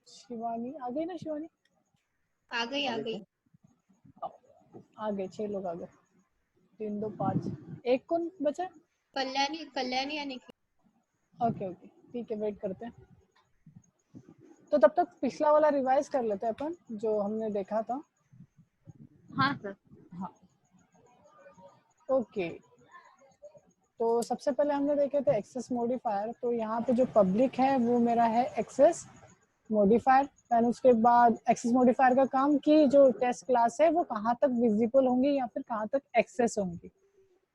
शिवानी आ गई ना? शिवानी आ गई। आ गए, 6 लोग आ गए। 3 2 5, एक कौन बचा? कल्याणी या निखिल। ओके ओके ठीक है, वेट करते हैं। तो तब तक पिछला वाला रिवाइज कर लेते हैं अपन, जो हमने देखा था। हाँ सर। हाँ ओके। तो सबसे पहले हमने देखे थे एक्सेस मॉडिफायर। तो यहाँ पे जो पब्लिक है वो मेरा है एक्सेस मॉडिफायर। देन उसके बाद एक्सेस मॉडिफायर का काम कि जो टेस्ट क्लास है वो कहाँ तक विजिबल होंगी या फिर कहाँ तक एक्सेस होंगी।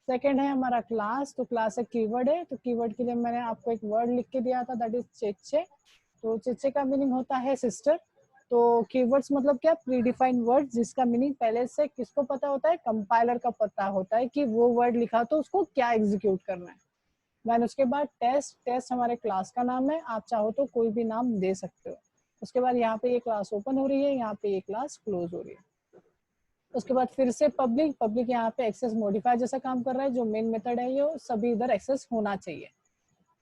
सेकंड है हमारा क्लास। तो क्लास एक कीवर्ड है। तो कीवर्ड के लिए मैंने आपको एक वर्ड लिख के दिया था, दैट इज चेचे। तो चेचे का मीनिंग होता है सिस्टर। तो कीवर्ड्स मतलब क्या? प्री डिफाइंड वर्ड जिसका मीनिंग पहले से किसको पता होता है? कंपाइलर का पता होता है कि वो वर्ड लिखा तो उसको क्या एग्जीक्यूट करना है। देन उसके बाद टेस्ट। टेस्ट हमारे क्लास का नाम है, आप चाहो तो कोई भी नाम दे सकते हो। उसके बाद यहाँ पे ये क्लास ओपन हो रही है, यहाँ पे ये क्लास क्लोज हो रही है। उसके बाद फिर से पब्लिक। पब्लिक यहाँ पे एक्सेस मॉडिफायर जैसा काम कर रहा है, जो मेन मेथड है ये सभी इधर एक्सेस होना चाहिए।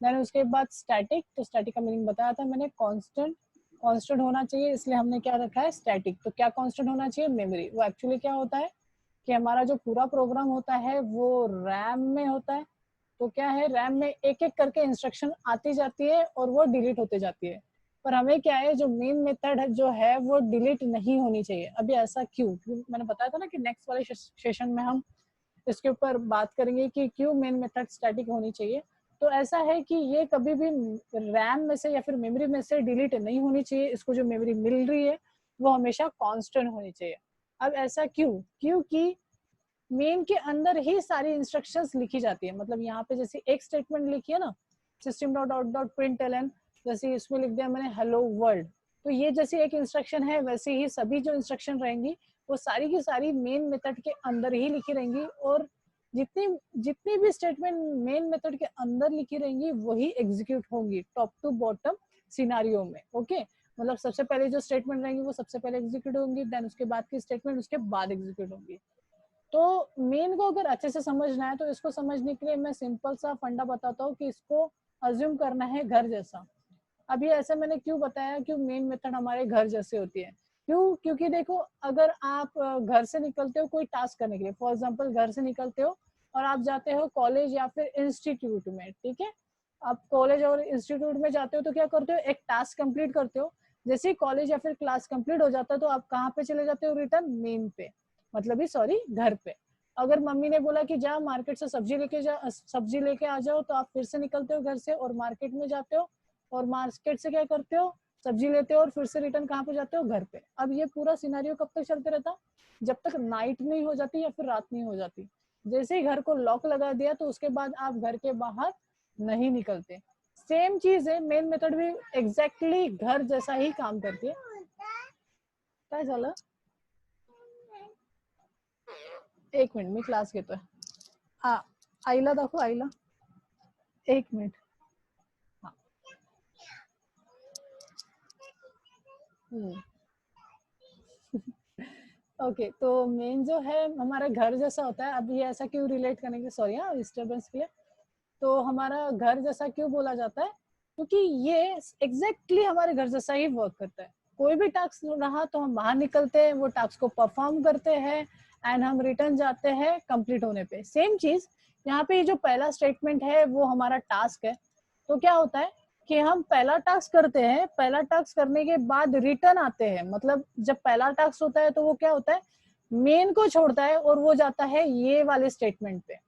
देन उसके बाद स्टैटिक। तो स्टैटिक का मीनिंग बताया था मैंने, कांस्टेंट। कांस्टेंट होना चाहिए, इसलिए हमने क्या रखा है? स्टैटिक। तो क्या कांस्टेंट होना चाहिए? मेमोरी। वो एक्चुअली क्या होता है कि हमारा जो पूरा प्रोग्राम होता है वो रैम में होता है। तो क्या है, रैम में एक एक करके इंस्ट्रक्शन आती जाती है और वो डिलीट होते जाती है। पर हमें क्या है, जो मेन मेथड है जो है वो डिलीट नहीं होनी चाहिए। अभी ऐसा क्यों? मैंने बताया था ना कि नेक्स्ट वाले सेशन में हम इसके ऊपर बात करेंगे कि क्यों मेन मेथड स्टैटिक होनी चाहिए। तो ऐसा है कि ये कभी भी रैम में से या फिर मेमोरी में से डिलीट नहीं होनी चाहिए। इसको जो मेमोरी मिल रही है वो हमेशा कांस्टेंट होनी चाहिए। अब ऐसा क्यों? क्योंकि मेन के अंदर ही सारी इंस्ट्रक्शंस लिखी जाती है। मतलब यहाँ पे जैसे एक स्टेटमेंट लिखी है ना, system dot out dot println, जैसे इसमें लिख दिया मैंने हेलो वर्ल्ड। तो ये जैसे एक इंस्ट्रक्शन है, वैसे ही सभी जो इंस्ट्रक्शन रहेंगी वो सारी की सारी मेन मेथड के अंदर ही लिखी रहेंगी। और जितनी जितनी भी स्टेटमेंट मेन मेथड के अंदर लिखी रहेंगी वही एग्जीक्यूट होंगी टॉप टू बॉटम सिनारियो में। ओके मतलब सबसे पहले जो स्टेटमेंट रहेंगी वो सबसे पहले एग्जीक्यूट होंगी, देन उसके बाद की स्टेटमेंट उसके बाद एग्जीक्यूट होंगी। तो मेन को अगर अच्छे से समझना है तो इसको समझने के लिए मैं सिंपल सा फंडा बताता हूँ कि इसको अज्यूम करना है घर जैसा। अभी ऐसे मैंने क्यों बताया कि मेन मेथड हमारे घर जैसे होती है। क्यों? क्योंकि देखो, अगर आप घर से निकलते हो कोई टास्क करने के लिए, फॉर एग्जांपल घर से निकलते हो और आप जाते हो कॉलेज या फिर इंस्टीट्यूट में, ठीक है। आप कॉलेज और इंस्टीट्यूट में जाते हो तो क्या करते हो? एक टास्क कंप्लीट करते हो। जैसे ही कॉलेज या फिर क्लास कंप्लीट हो जाता है तो आप कहाँ पे चले जाते हो? रिटर्न मेन पे, मतलब ही सॉरी घर पे। अगर मम्मी ने बोला कि जा मार्केट से सब्जी लेके आ जाओ, तो आप फिर से निकलते हो घर से और मार्केट में जाते हो, और मार्केट से क्या करते हो? सब्जी लेते हो और फिर से रिटर्न कहाँ पे जाते हो? घर पे। अब ये पूरा सिनेरियो कब तक चलते रहता? जब तक नाइट नहीं हो जाती या फिर रात नहीं हो जाती। जैसे ही घर को लॉक लगा दिया तो उसके बाद आप घर के बाहर नहीं निकलते। सेम चीज है, मेन मेथड भी एग्जैक्टली घर जैसा ही काम करती है। काय झालं? एक मिनिट, मी क्लास घेतोय. हा, आईला दाखव, आईला. एक मिनिट. हाँ. ओके तो मेन जो है हमारा घर जैसा होता है। अब ये ऐसा क्यों रिलेट करेंगे, सॉरी हाँ डिस्टर्बेंस के लिए। तो हमारा घर जैसा क्यों बोला जाता है? क्योंकि ये एग्जैक्टली हमारे घर जैसा ही वर्क करता है। कोई भी टास्क रहा तो हम बाहर निकलते हैं, वो टास्क को परफॉर्म करते हैं एंड हम रिटर्न जाते हैं कंप्लीट होने पे। सेम चीज यहाँ पे जो पहला स्टेटमेंट है वो हमारा टास्क है। तो क्या होता है कि हम पहला टास्क करते हैं, पहला टास्क करने के बाद रिटर्न आते हैं। मतलब जब पहला टास्क होता है तो वो क्या होता है, मेन को छोड़ता है और वो जाता है ये वाले स्टेटमेंट पे।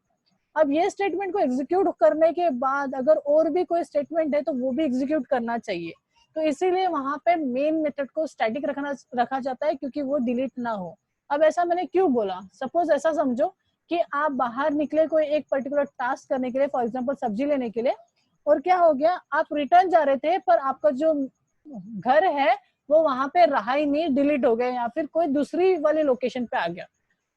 अब ये स्टेटमेंट को एग्जीक्यूट करने के बाद अगर और भी कोई स्टेटमेंट है तो वो भी एग्जीक्यूट करना चाहिए। तो इसीलिए वहां पे मेन मेथड को स्टैटिक रखा जाता है, क्योंकि वो डिलीट ना हो। अब ऐसा मैंने क्यों बोला? सपोज ऐसा समझो कि आप बाहर निकले कोई एक पर्टिकुलर टास्क करने के लिए, फॉर एग्जाम्पल सब्जी लेने के लिए, और क्या हो गया, आप रिटर्न जा रहे थे पर आपका जो घर है वो वहां पे रहा ही नहीं, डिलीट हो गया या फिर कोई दूसरी वाली लोकेशन पे आ गया।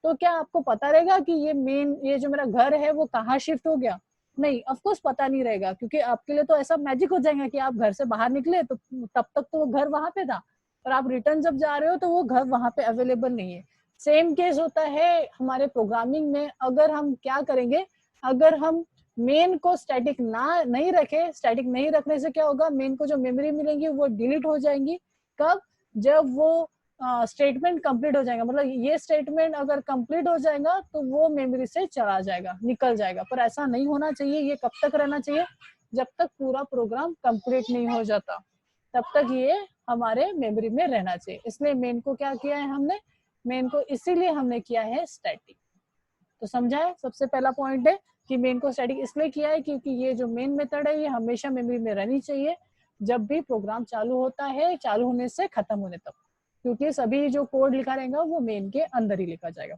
तो क्या आपको पता रहेगा कि ये जो मेरा घर है वो कहाँ शिफ्ट हो गया? नहीं, ऑफ कोर्स पता नहीं रहेगा, क्योंकि आपके लिए तो ऐसा मैजिक हो जाएगा कि आप घर से बाहर निकले तो तब तक तो वो घर वहां पे था, और आप रिटर्न जब जा रहे हो तो वो घर वहां पे अवेलेबल नहीं है। सेम केस होता है हमारे प्रोग्रामिंग में। अगर हम क्या करेंगे, अगर हम मेन को स्टैटिक नहीं रखे, स्टैटिक नहीं रखने से क्या होगा, मेन को जो मेमोरी मिलेंगी वो डिलीट हो जाएंगी। कब? जब वो स्टेटमेंट कंप्लीट हो जाएगा, मतलब ये स्टेटमेंट अगर कंप्लीट हो जाएगा तो वो मेमोरी से चला जाएगा, निकल जाएगा। पर ऐसा नहीं होना चाहिए। ये कब तक रहना चाहिए? जब तक पूरा प्रोग्राम कंप्लीट नहीं हो जाता, तब तक ये हमारे मेमोरी में रहना चाहिए। इसलिए मेन को क्या किया है हमने? मेन को इसीलिए हमने किया है स्टैटिक। तो समझा है? सबसे पहला पॉइंट है कि मेन को स्टैटिक इसलिए किया है क्योंकि ये जो मेन मेथड है ये हमेशा मेमोरी में रहनी चाहिए, जब भी प्रोग्राम चालू होता है, चालू होने से खत्म होने तक, क्योंकि सभी जो कोड लिखा रहेगा वो मेन के अंदर ही लिखा जाएगा।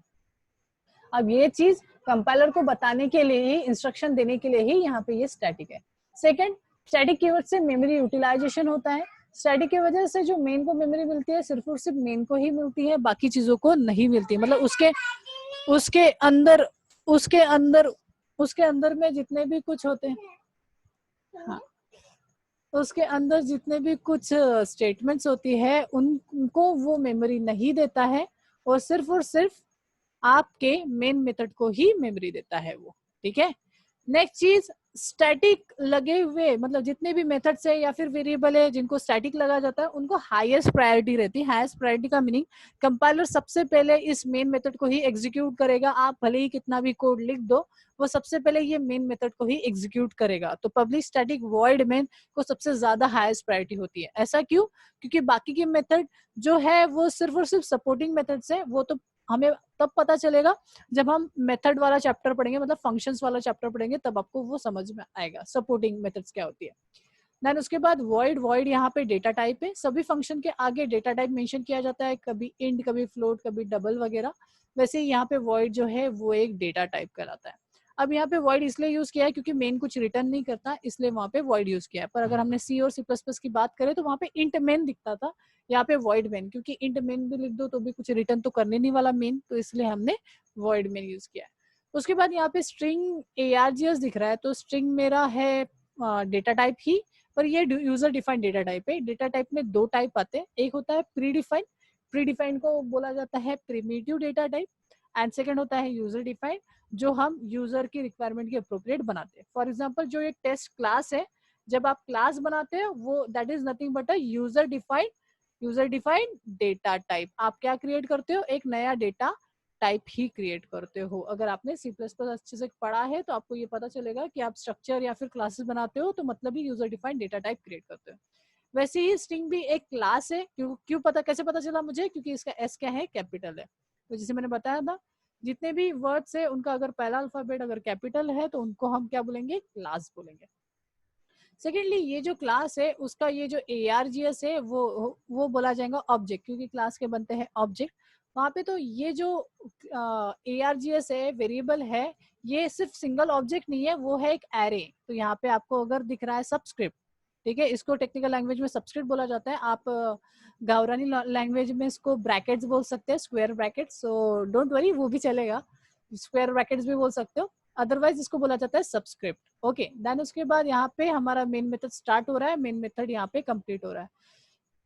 अब ये चीज कंपाइलर को बताने के लिए ही, इंस्ट्रक्शन देने के लिए ही यहाँ पे ये स्टैटिक है। सेकंड, स्टैटिक कीवर्ड से मेमोरी यूटिलाइजेशन होता है। स्टैटिक की वजह से जो मेन को मेमोरी मिलती है सिर्फ और सिर्फ मेन को ही मिलती है, बाकी चीजों को नहीं मिलती। मतलब उसके अंदर उसके अंदर में जितने भी कुछ होते हैं, हाँ, उसके अंदर जितने भी कुछ स्टेटमेंट्स होती है उनको वो मेमोरी नहीं देता है, और सिर्फ आपके मेन मेथड को ही मेमोरी देता है वो। ठीक है। नेक्स्ट चीज, स्टैटिक लगे हुए मतलब जितने भी मेथड्स है या फिर वेरिएबल है जिनको स्टैटिक लगा जाता है उनको हाईएस्ट प्रायोरिटी रहती है। हाईएस्ट प्रायोरिटी का मीनिंग कंपाइलर सबसे पहले इस मेन मेथड को ही एग्जीक्यूट करेगा। आप भले ही कितना भी कोड लिख दो, वो सबसे पहले ये मेन मेथड को ही एग्जीक्यूट करेगा। तो पब्लिक स्टैटिक वॉइड मेन को सबसे ज्यादा हाईएस्ट प्रायोरिटी होती है। ऐसा क्यों? क्योंकि बाकी के मेथड जो है वो सिर्फ और सिर्फ सपोर्टिंग मेथड्स है। वो तो हमें तब पता चलेगा जब हम मेथड वाला चैप्टर पढ़ेंगे, मतलब फंक्शंस वाला चैप्टर पढ़ेंगे, तब आपको वो समझ में आएगा सपोर्टिंग मेथड्स क्या होती है। देन उसके बाद वॉइड यहाँ पे डेटा टाइप है। सभी फंक्शन के आगे डेटा टाइप मेंशन किया जाता है, कभी इंट, कभी फ्लोट, कभी डबल वगैरह। वैसे ही यहाँ पे वॉइड जो है वो एक डेटा टाइप कहलाता है। अब यहाँ पे वॉइड इसलिए यूज किया है क्योंकि मेन कुछ रिटर्न नहीं करता, इसलिए वहां पे वॉइड यूज किया है। पर अगर हमने सी और C++ की बात करें तो वहां पे इंट मेन दिखता था, यहाँ पे वॉइड मेन, क्योंकि इंट मेन भी लिख दो तो भी कुछ रिटर्न तो करने नहीं वाला मेन, तो इसलिए हमने वॉइड मेन यूज किया है। उसके बाद यहाँ पे स्ट्रिंग ARGS दिख रहा है, तो स्ट्रिंग मेरा है डेटा टाइप ही, पर ये यूजर डिफाइंड डेटा टाइप है। डेटा टाइप में दो टाइप आते हैं, एक होता है प्री डिफाइंड, प्री डिफाइंड को बोला जाता है primitive data type, and second होता है यूजर डिफाइंड, जो हम यूजर की रिक्वायरमेंट के अप्रोप्रिएट बनाते हैं। फॉर एग्जांपल जो एक टेस्ट क्लास है, जब आप क्लास बनाते हैं वो that is nothing but a user defined data type. आप क्या क्रिएट करते हो? एक नया डेटा टाइप ही क्रिएट करते हो। अगर आपने C++ अच्छे से पढ़ा है तो आपको ये पता चलेगा कि आप स्ट्रक्चर या फिर क्लासेस बनाते हो तो मतलब ही user defined data type create करते हो। वैसे ही स्ट्रिंग भी एक क्लास है। क्यों पता, कैसे पता चला मुझे? क्योंकि इसका S क्या है? कैपिटल है। तो जैसे मैंने बताया था, जितने भी वर्ड्स है उनका अगर पहला अल्फाबेट अगर कैपिटल है तो उनको हम क्या बोलेंगे? क्लास बोलेंगे। सेकेंडली ये जो क्लास है उसका ये जो ARGS है वो बोला जाएगा ऑब्जेक्ट, क्योंकि क्लास के बनते हैं ऑब्जेक्ट वहां पे। तो ये जो ARGS है, वेरिएबल है, ये सिर्फ सिंगल ऑब्जेक्ट नहीं है, वो है एक एरे। तो यहाँ पे आपको अगर दिख रहा है सबस्क्रिप्ट, ठीक है, इसको टेक्निकल लैंग्वेज में सबस्क्रिप्ट बोला जाता है। आप गावरानी लैंग्वेज में इसको ब्रैकेट्स बोल सकते हैं, square brackets. So don't worry, वो भी चलेगा, स्क्वायर ब्रैकेट्स भी बोल सकते हो। अदरवाइज इसको बोला जाता है सबस्क्रिप्ट। ओके, देन उसके बाद यहाँ पे हमारा मेन मेथड स्टार्ट हो रहा है, मेन मेथड यहाँ पे कंप्लीट हो रहा है।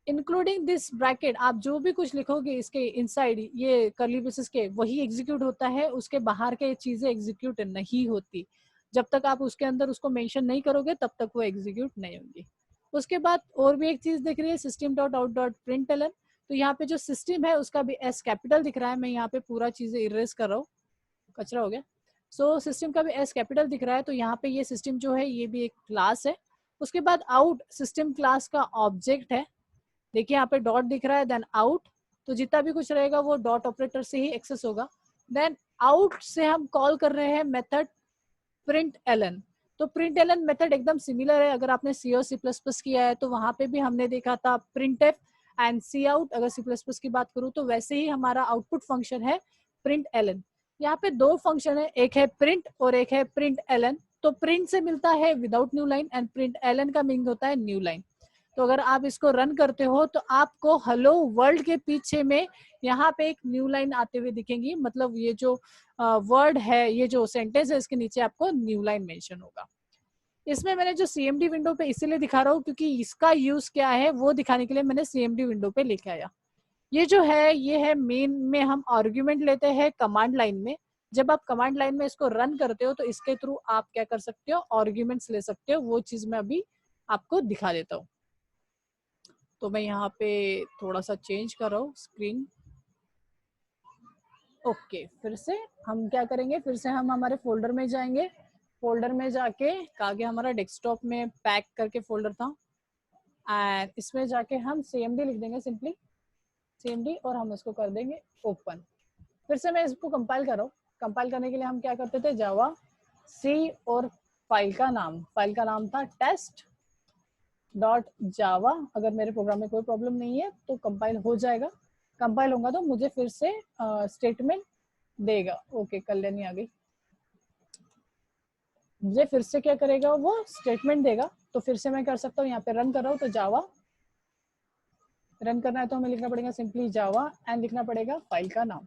इंक्लूडिंग दिस ब्रैकेट, आप जो भी कुछ लिखोगे इसके इनसाइड ये कर्ली ब्रेसेस के, वही एग्जीक्यूट होता है, उसके बाहर के चीजें एग्जीक्यूट नहीं होती। जब तक आप उसके अंदर उसको मेंशन नहीं करोगे तब तक वो एग्जीक्यूट नहीं होंगी। उसके बाद और भी एक चीज दिख रही है, system.out.println। तो यहाँ पे जो सिस्टम है उसका भी S कैपिटल दिख रहा है। मैं यहाँ पे पूरा चीजें इरेज कर रहा हूँ, कचरा हो गया। सो सिस्टम का भी S कैपिटल दिख रहा है, तो यहाँ पे ये सिस्टम जो है ये भी एक क्लास है। उसके बाद आउट सिस्टम क्लास का ऑब्जेक्ट है। देखिए यहाँ पे डॉट दिख रहा है, देन आउट, तो जितना भी कुछ रहेगा वो डॉट ऑपरेटर से ही एक्सेस होगा। देन आउट से हम कॉल कर रहे हैं मेथड println। तो println मेथड एकदम सिमिलर है। अगर आपने C और C++ किया है तो वहां पे भी हमने देखा था printf एंड cout। अगर C++ की बात करूं तो वैसे ही हमारा आउटपुट फंक्शन है println। यहाँ पे दो फंक्शन है, एक है print और एक है println। तो print से मिलता है without new line and println का मीनिंग होता है न्यू लाइन। तो अगर आप इसको रन करते हो तो आपको हेलो वर्ल्ड के पीछे में यहाँ पे एक न्यू लाइन आते हुए दिखेंगी। मतलब ये जो वर्ड है, ये जो सेंटेंस है, इसके नीचे आपको न्यू लाइन मेंशन होगा। इसमें मैंने जो CMD विंडो पे इसीलिए दिखा रहा हूँ क्योंकि इसका यूज क्या है वो दिखाने के लिए मैंने CMD विंडो पे लिखा आया। ये जो है ये है मेन में हम आर्ग्यूमेंट लेते हैं कमांड लाइन में। जब आप कमांड लाइन में इसको रन करते हो तो इसके थ्रू आप क्या कर सकते हो? आर्ग्यूमेंट्स ले सकते हो। वो चीज मैं अभी आपको दिखा देता हूँ। तो मैं यहाँ पे थोड़ा सा चेंज कर रहा हूँ स्क्रीन। ओके, फिर से हम क्या करेंगे, फिर से हम हमारे फोल्डर में जाएंगे। फोल्डर में जाके आगे हमारा डेस्कटॉप में पैक करके फोल्डर था, एंड इसमें जाके हम CMD लिख देंगे, सिंपली CMD, और हम इसको कर देंगे ओपन। फिर से मैं इसको कंपाइल कर रहा हूँ। कंपाइल करने के लिए हम क्या करते थे, जावा सी, और फाइल का नाम था टेस्ट डॉट जावा। अगर मेरे प्रोग्राम में कोई प्रॉब्लम नहीं है तो कंपाइल हो जाएगा। कंपाइल होगा तो मुझे फिर से स्टेटमेंट देगा। ओके, कल्याणी आ गई। मुझे फिर से क्या करेगा, वो स्टेटमेंट देगा। तो फिर से मैं कर सकता हूँ, यहाँ पे रन कर रहा हूँ, तो जावा रन करना है तो हमें लिखना पड़ेगा सिंपली जावा, एंड लिखना पड़ेगा फाइल का नाम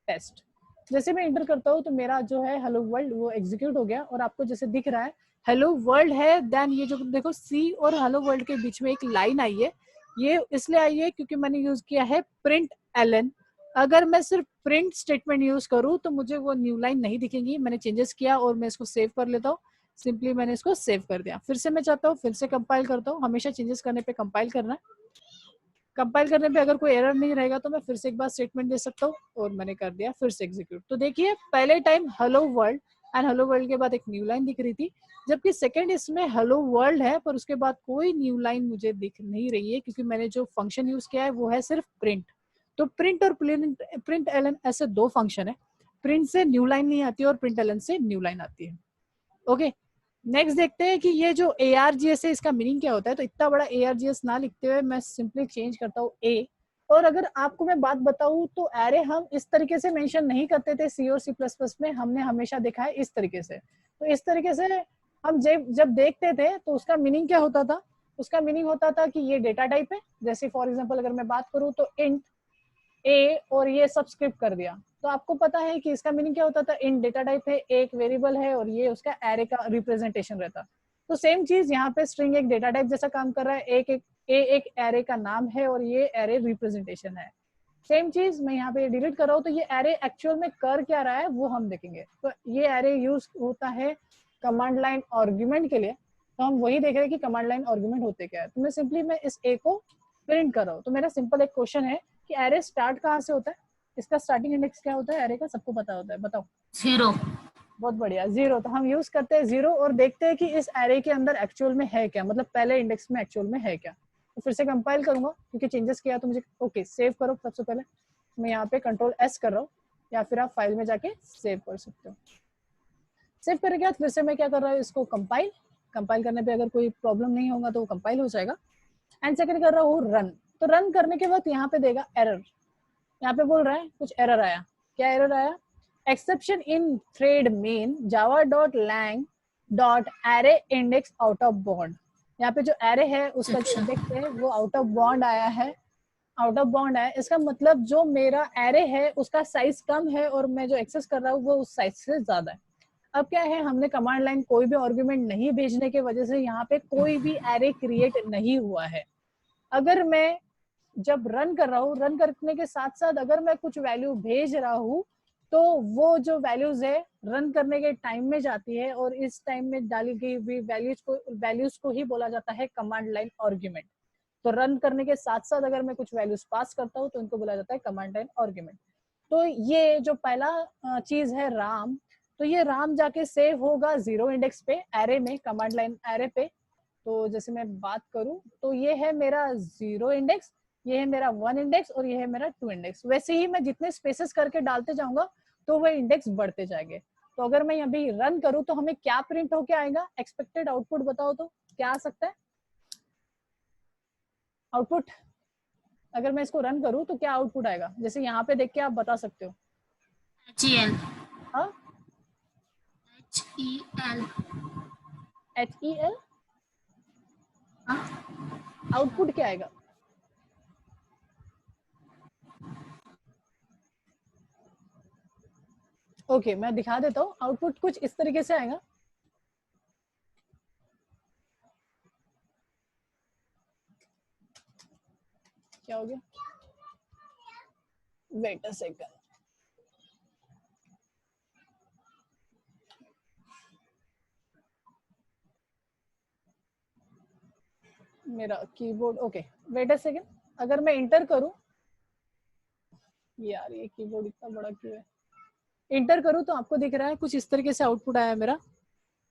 टेस्ट। जैसे मैं इंटर करता हूँ तो मेरा जो है हेलो वर्ल्ड वो एग्जीक्यूट हो गया, और आपको जैसे दिख रहा है हेलो वर्ल्ड है, देन ये जो देखो सी और हेलो वर्ल्ड के बीच में एक लाइन आई है। ये इसलिए आई है क्योंकि मैंने यूज किया है प्रिंट एलन। अगर मैं सिर्फ प्रिंट स्टेटमेंट यूज करूँ तो मुझे वो न्यू लाइन नहीं दिखेंगी। मैंने चेंजेस किया और मैं इसको सेव कर लेता हूँ। सिंपली मैंने इसको सेव कर दिया। फिर से मैं चाहता हूँ, फिर से कंपाइल करता हूँ। हमेशा चेंजेस करने पे कंपाइल करना है। कंपाइल करने पे अगर कोई एरर नहीं रहेगा तो मैं फिर से एक बार स्टेटमेंट दे सकता हूँ, और मैंने कर दिया फिर से एग्जीक्यूट। तो देखिए पहले time hello world, and hello world के बाद एक न्यू लाइन दिख रही थी, जबकि सेकंड इसमें हेलो वर्ल्ड है पर उसके बाद कोई न्यू लाइन मुझे दिख नहीं रही है, क्योंकि मैंने जो फंक्शन यूज किया है वो है सिर्फ प्रिंट। तो प्रिंट और प्रिंट एलन ऐसे दो फंक्शन है। प्रिंट से न्यू लाइन नहीं आती और प्रिंट एलन से न्यू लाइन आती है। ओके, नेक्स्ट देखते हैं कि ये जो ARGS है इसका मीनिंग क्या होता है। तो इतना बड़ा ARGS ना लिखते हुए मैं सिंपली चेंज करता हूँ ए। और अगर आपको मैं बात बताऊं तो एरे हम इस तरीके से मेंशन नहीं करते थे C और C++ में, हमने हमेशा देखा है इस तरीके से। तो इस तरीके से हम जब देखते थे तो उसका मीनिंग क्या होता था, उसका मीनिंग होता था कि ये डेटा टाइप है। जैसे फॉर एग्जाम्पल अगर मैं बात करूँ तो इंट ए और ये सब्सक्रिप्ट कर दिया, तो आपको पता है कि इसका मीनिंग क्या होता था, इन डेटा टाइप है, एक वेरिएबल है, और ये उसका एरे का रिप्रेजेंटेशन रहता। तो सेम चीज यहाँ पे स्ट्रिंग एक डेटा टाइप जैसा काम कर रहा है, एक एरे का नाम है और ये एरे रिप्रेजेंटेशन है। सेम चीज मैं यहाँ पे डिलीट कर रहा हूँ, तो ये एरे एक्चुअल में कर क्या रहा है वो हम देखेंगे। तो ये एरे यूज होता है कमांड लाइन आर्ग्यूमेंट के लिए। तो हम वही देख रहे हैं कि कमांड लाइन आर्ग्यूमेंट होते क्या है। तो मैं सिंपली मैं इस ए को प्रिंट कर रहा हूँ। तो मेरा सिंपल एक क्वेश्चन है कि एरे स्टार्ट कहाँ से होता है, इसका स्टार्टिंग इंडेक्स क्या होता है एरे का, सबको पता होता है, बताओ। 0। बहुत बढ़िया, 0। तो हम यूज करते हैं 0 और देखते हैं कि इस एरे के अंदर एक्चुअल में है क्या, मतलब पहले इंडेक्स में एक्चुअल में है क्या। तो फिर से कंपाइल करूंगा क्योंकि चेंजेस किया तो मुझे। ओके, सेव करो। सबसे पहले मैं यहाँ पे Ctrl+S कर रहा हूँ, या फिर आप फाइल में जाके सेव कर सकते हो। सेव करने के बाद फिर से मैं क्या कर रहा हूँ, इसको कंपाइल करने पे अगर कोई प्रॉब्लम नहीं होगा तो वो कंपाइल हो जाएगा। एंड सेकंड कर रहा हूँ रन। तो रन करने के वक्त यहाँ पे देगा एरर। यहाँ पे बोल रहा है कुछ एरर आया। क्या एरर आया, exception in thread main Java dot lang dot array index out of bound. यहाँ पे जो एरे है उसका जो इंडेक्स है वो आउट ऑफ बॉन्ड आया है। आउट ऑफ बॉन्ड है, इसका मतलब जो मेरा एरे है उसका साइज कम है और मैं जो एक्सेस कर रहा हूँ वो उस साइज से ज्यादा है। अब क्या है, हमने कमांड लाइन कोई भी आर्गुमेंट नहीं भेजने की वजह से यहाँ पे कोई भी एरे क्रिएट नहीं हुआ है। अगर मैं जब रन कर रहा हूँ, रन करने के साथ साथ अगर मैं कुछ वैल्यू भेज रहा हूँ तो वो जो वैल्यूज है रन करने के टाइम में जाती है, और इस टाइम में डाली गई हुई वैल्यूज को ही बोला जाता है कमांड लाइन आर्गुमेंट। तो रन करने के साथ साथ अगर मैं कुछ वैल्यूज पास करता हूँ तो इनको बोला जाता है कमांड लाइन आर्गुमेंट। तो ये जो पहला चीज है राम, तो ये राम जाके सेव होगा 0 इंडेक्स पे एरे में, कमांड लाइन एरे पे। तो जैसे मैं बात करूं तो ये है मेरा 0 इंडेक्स, ये है मेरा 1 इंडेक्स, और ये है मेरा 2 इंडेक्स। वैसे ही मैं जितने स्पेसेस करके डालते जाऊंगा तो वो इंडेक्स बढ़ते जाएंगे। तो अगर मैं अभी रन करूं तो हमें क्या प्रिंट होके आएगा, एक्सपेक्टेड आउटपुट बताओ तो क्या आ सकता है आउटपुट। अगर मैं इसको रन करूं तो क्या आउटपुट आएगा, जैसे यहाँ पे देख के आप बता सकते हो। HEL। हाँ, HEL। HEL आउटपुट क्या आएगा। ओके, मैं दिखा देता हूँ। आउटपुट कुछ इस तरीके से आएगा। क्या हो गया, वेट अ सेकंड। मेरा keyboard, okay wait a second, अगर मैं इंटर करूं, यार ये कीबोर्ड इतना बड़ा क्यों है, इंटर करूं तो आपको दिख रहा है कुछ इस तरीके से आउटपुट आया मेरा,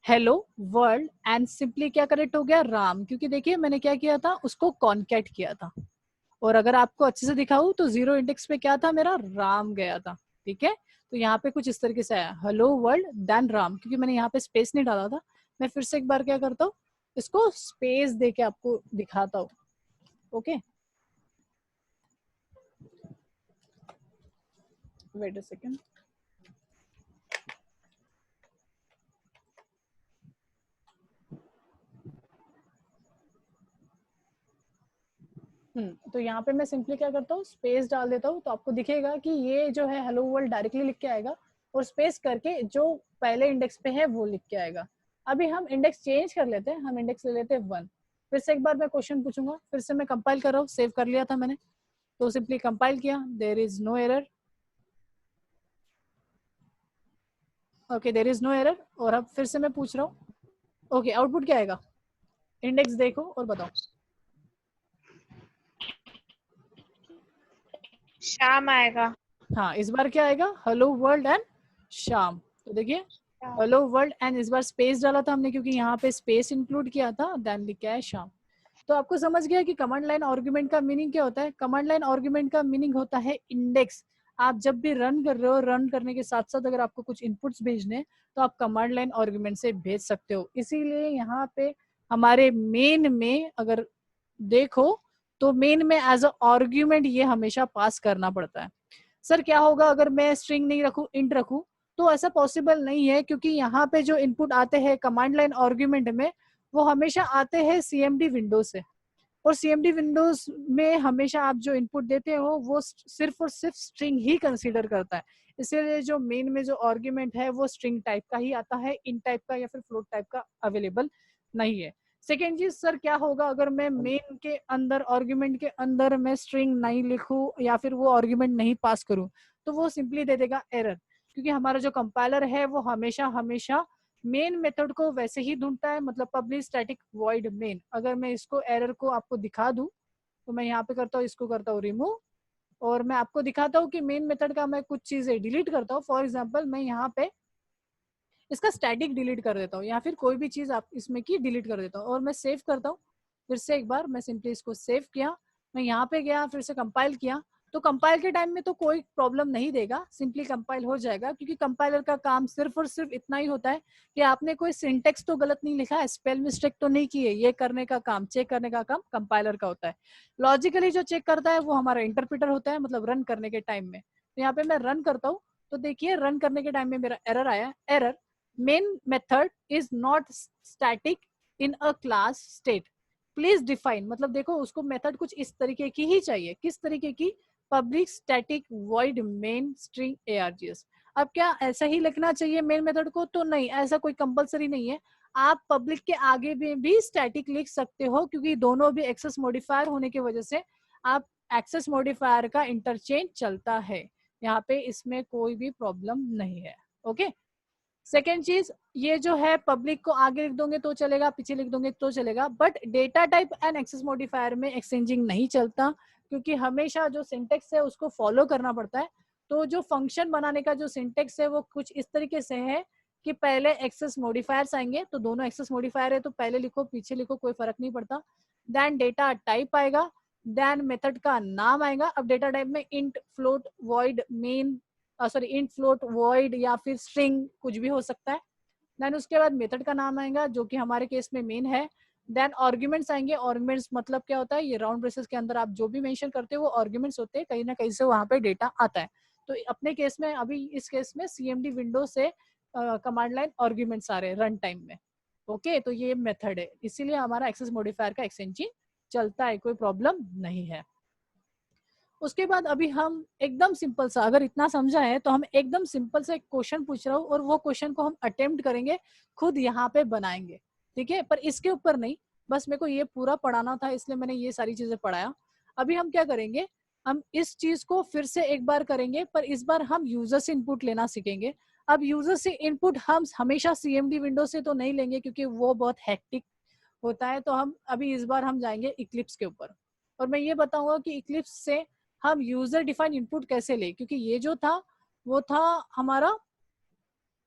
हेलो वर्ल्ड एंड सिंपली क्या करेक्ट हो गया, राम, क्योंकि देखिए मैंने क्या किया था, उसको कॉन्कैट किया था। और अगर आपको अच्छे से दिखाऊं तो जीरो इंडेक्स पे क्या था मेरा, राम गया था। ठीक है, तो यहाँ पे कुछ इस तरीके से आया, हेलो वर्ल्ड देन राम, क्योंकि मैंने यहाँ पे स्पेस नहीं डाला था। मैं फिर से एक बार क्या करता हूँ, इसको स्पेस दे के आपको दिखाता हूँ। Okay, wait a second. तो यहाँ पे मैं सिंपली क्या करता हूँ, स्पेस डाल देता हूँ, तो आपको दिखेगा कि ये जो है हेलो वर्ल्ड डायरेक्टली लिख के आएगा, और स्पेस करके जो पहले इंडेक्स पे है वो लिख के आएगा। अभी हम इंडेक्स चेंज कर लेते हैं, हम इंडेक्स ले लेते हैं 1। फिर से एक बार मैं क्वेश्चन पूछूंगा, फिर से मैं कंपाइल कर रहा हूँ, सेव कर लिया था मैंने, तो सिंपली कंपाइल किया, there is no error. Okay, there is no error. और अब फिर से मैं पूछ रहा हूँ, ओके आउटपुट क्या आएगा, इंडेक्स देखो और बताओ। शाम आएगा। हाँ, इस बार क्या आएगा, हेलो वर्ल्ड एंड शाम। तो देखिए हेलो वर्ल्ड एंड इस बार स्पेस डाला था हमने, क्योंकि यहाँ पे स्पेस इंक्लूड किया था, देन लिखा है शाम। तो आपको समझ गया कि कमांड लाइन आर्गुमेंट का मीनिंग क्या होता है। कमांड लाइन आर्गुमेंट का मीनिंग होता है इंडेक्स। आप जब भी रन कर रहे हो, रन करने के साथ साथ अगर आपको कुछ इनपुट्स भेजने हैं तो आप कमांड लाइन आर्गुमेंट से भेज सकते हो। इसीलिए यहाँ पे हमारे मेन में अगर देखो तो मेन में एज अ आर्ग्यूमेंट ये हमेशा पास करना पड़ता है। सर क्या होगा अगर मैं स्ट्रिंग नहीं रखूं, इंट रखूं, तो ऐसा पॉसिबल नहीं है, क्योंकि यहाँ पे जो इनपुट आते हैं कमांड लाइन आर्ग्यूमेंट में वो हमेशा आते हैं सीएमडी विंडो से, और सीएमडी विंडोज में हमेशा आप जो इनपुट देते हो वो सिर्फ और सिर्फ स्ट्रिंग ही कंसीडर करता है। इसीलिए जो मेन में जो आर्ग्यूमेंट है वो स्ट्रिंग टाइप का ही आता है, इन टाइप का या फिर फ्लोट टाइप का अवेलेबल नहीं है। सेकेंड चीज, सर क्या होगा अगर मैं मेन के अंदर आर्ग्यूमेंट के अंदर मैं स्ट्रिंग नहीं लिखूं या फिर वो आर्ग्यूमेंट नहीं पास करूं, तो वो सिंपली दे देगा एरर, क्योंकि हमारा जो कंपाइलर है वो हमेशा हमेशा मेन मेथड को वैसे ही ढूंढता है, मतलब पब्लिक स्टैटिक वॉइड मेन। अगर मैं इसको एरर को आपको दिखा दूं तो मैं यहाँ पे करता हूँ, इसको करता हूँ रिमूव, और मैं आपको दिखाता हूँ कि मेन मेथड का मैं कुछ चीजें डिलीट करता हूँ। फॉर एग्जाम्पल मैं यहाँ पे इसका स्टैटिक डिलीट कर देता हूँ, या फिर कोई भी चीज आप इसमें की डिलीट कर देता हूँ, और मैं सेव करता हूँ। फिर से एक बार मैं सिंपली इसको सेव किया, मैं यहाँ पे गया, फिर से कंपाइल किया, तो कंपाइल के टाइम में तो कोई प्रॉब्लम नहीं देगा, सिंपली कंपाइल हो जाएगा, क्योंकि कंपाइलर का काम सिर्फ और सिर्फ इतना ही होता है कि आपने कोई सिंटेक्स तो गलत नहीं लिखा है, स्पेल मिस्टेक तो नहीं की है, ये करने का काम, चेक करने का काम कंपाइलर का होता है। लॉजिकली जो चेक करता है वो हमारा इंटरप्रेटर होता है, मतलब रन करने के टाइम में। तो यहाँ पे मैं रन करता हूँ, तो देखिए रन करने के टाइम में मेरा एरर आया, error main method is not static in a class state, please define, मतलब देखो उसको मेथड कुछ इस तरीके की ही चाहिए, किस तरीके की, public static void main string args। अब क्या ऐसा ही लिखना चाहिए मेन मेथड को, तो नहीं, ऐसा कोई कंपलसरी नहीं है, आप पब्लिक के आगे भी स्टैटिक लिख सकते हो, क्योंकि दोनों भी एक्सेस मॉडिफायर होने की वजह से आप एक्सेस मॉडिफायर का इंटरचेंज चलता है, यहाँ पे इसमें कोई भी प्रॉब्लम नहीं है। ओके, सेकेंड चीज, ये जो है पब्लिक को आगे लिख दोगे तो चलेगा, पीछे लिख दोगे तो चलेगा, but data type and access modifier में एक्सचेंजिंग नहीं चलता, क्योंकि हमेशा जो सिंटेक्स है उसको फॉलो करना पड़ता है। तो जो फंक्शन बनाने का जो सिंटेक्स है वो कुछ इस तरीके से है कि पहले एक्सेस मॉडिफायर्स आएंगे, तो दोनों एक्सेस मॉडिफायर है तो पहले लिखो पीछे लिखो कोई फर्क नहीं पड़ता, देन डेटा टाइप आएगा, देन मेथड का नाम आएगा। अब डेटा टाइप में int, float, void, main, sorry int, float, void या फिर स्ट्रिंग कुछ भी हो सकता है। देन उसके बाद मेथड का नाम आएगा जो कि हमारे केस में मेन है। देन आर्ग्यूमेंट्स आएंगे, आर्ग्यूमेंट्स मतलब क्या होता है, ये राउंड ब्रेसेस के अंदर आप जो भी मेंशन करते हो वो आर्ग्यूमेंट्स होते हैं, कहीं ना कहीं से वहां पे डेटा आता है। तो अपने केस में, अभी इस केस में सीएमडी विंडो से कमांड लाइन आर्ग्यूमेंट्स आ रहे हैं रन टाइम में। ओके, तो ये मेथड है, इसीलिए हमारा एक्सेस मॉडिफायर का एक्सचेंजिंग चलता है, कोई प्रॉब्लम नहीं है। उसके बाद अभी हम एकदम सिंपल सा, अगर इतना समझा है तो हम एकदम सिंपल सा एक क्वेश्चन पूछ रहा हूँ, और वो क्वेश्चन को हम अटेम्प्ट करेंगे, खुद यहाँ पे बनाएंगे, ठीक है, पर इसके ऊपर नहीं, बस मेरे को ये पूरा पढ़ाना था इसलिए मैंने ये सारी चीजें पढ़ाया। अभी हम क्या करेंगे, हम इस चीज को फिर से एक बार करेंगे, पर इस बार हम यूजर से इनपुट लेना सीखेंगे। अब यूजर से इनपुट हम हमेशा सीएमडी विंडो से तो नहीं लेंगे, क्योंकि वो बहुत हेक्टिक होता है। तो हम अभी इस बार हम जाएंगे इक्लिप्स के ऊपर, और मैं ये बताऊंगा कि इक्लिप्स से हम यूजर डिफाइन इनपुट कैसे ले, क्योंकि ये जो था वो था हमारा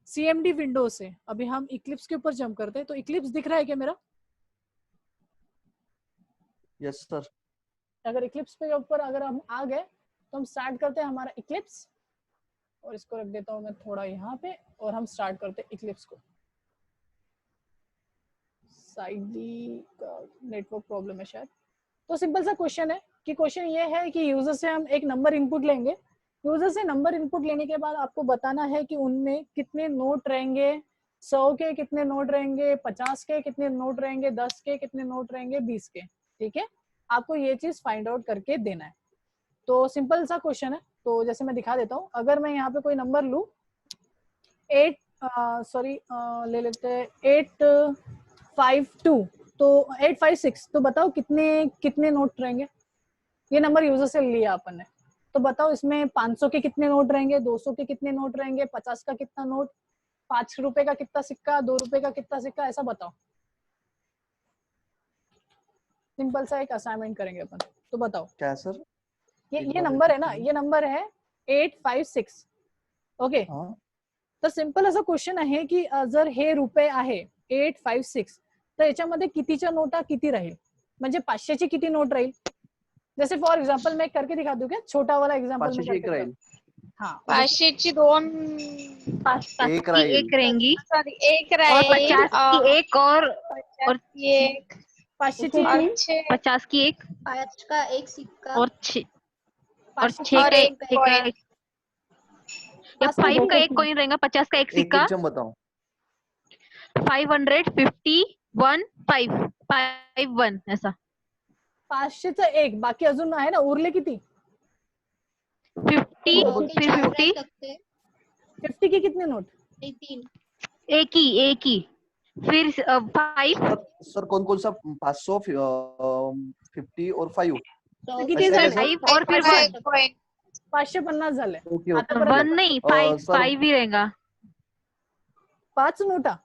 CMD विंडो से। अभी हम इक्लिप्स के ऊपर जंप करते हैं। तो इक्लिप्स दिख रहा है क्या मेरा? Yes sir. अगर इक्लिप्स पे ऊपर अगर हम आ गए तो हम स्टार्ट करते हैं हमारा इक्लिप्स, और इसको रख देता हूँ मैं थोड़ा यहाँ पे, और हम स्टार्ट करते हैं इक्लिप्स को। साइडी का नेटवर्क प्रॉब्लम है शायद। तो सिंपल सा क्वेश्चन है कि क्वेश्चन ये है कि यूजर से हम एक नंबर इनपुट लेंगे। यूजर से नंबर इनपुट लेने के बाद आपको बताना है कि उनमें कितने नोट रहेंगे, 100 के कितने नोट रहेंगे, 50 के कितने नोट रहेंगे, 10 के कितने नोट रहेंगे, 20 के। ठीक है, आपको ये चीज फाइंड आउट करके देना है। तो सिंपल सा क्वेश्चन है। तो जैसे मैं दिखा देता हूँ, अगर मैं यहाँ पे कोई नंबर लूँ 8 ले लेते हैं 852 तो 856, तो बताओ कितने कितने नोट रहेंगे। ये नंबर यूजर से लिया अपन ने, तो बताओ इसमें 500 के कितने नोट रहेंगे, 200 के कितने नोट रहेंगे, 50 का कितना नोट, 5 रुपए का कितना सिक्का, 2 रुपए का कितना सिक्का, ऐसा बताओ। सिंपल सा एक असाइनमेंट करेंगे अपन। तो बताओ क्या सर? ये नंबर है ना, ये नंबर है 856। ओके, तर सिंपल असा क्वेश्चन आहे की जर हे रुपये आहे 856 तर याच्यामध्ये कितीच्या नोटा किती राहील, म्हणजे 500ची किती नोट राहील। जैसे फॉर एग्जांपल मैं करके दिखा दूं क्या, छोटा वाला एग्जांपल में करके राहील। हाँ, 500ची 2, 5 एक की राहील। 1 रहेंगी, सॉरी 1 और रहेगी, 50 की 1 और 50 की 1, 500ची और 3, 50 की 1 5 का 1 सिक्का, और 6 और 500 6 और का 1 एक कॉइन। या 5 5 का 1 कॉइन रहेगा, 50 का 1 सिक्का, एक बताओ। 551 551 ऐसा। 500चं 1, बाकी अजून आहे ना, उरले किती? 50 ओके, फिर 4 रह 50 सकते, 50 की कितने नोट? नहीं 3। एक ही फिर 5 सर कौन कौन सा 500 50 और 5 तर किती ऐसे झाले? कैसे? 5 और फिर 1 550 झाले। ओके आतापर्यंत 1 नहीं सर 5 ही रहेगा। 5 नोटा।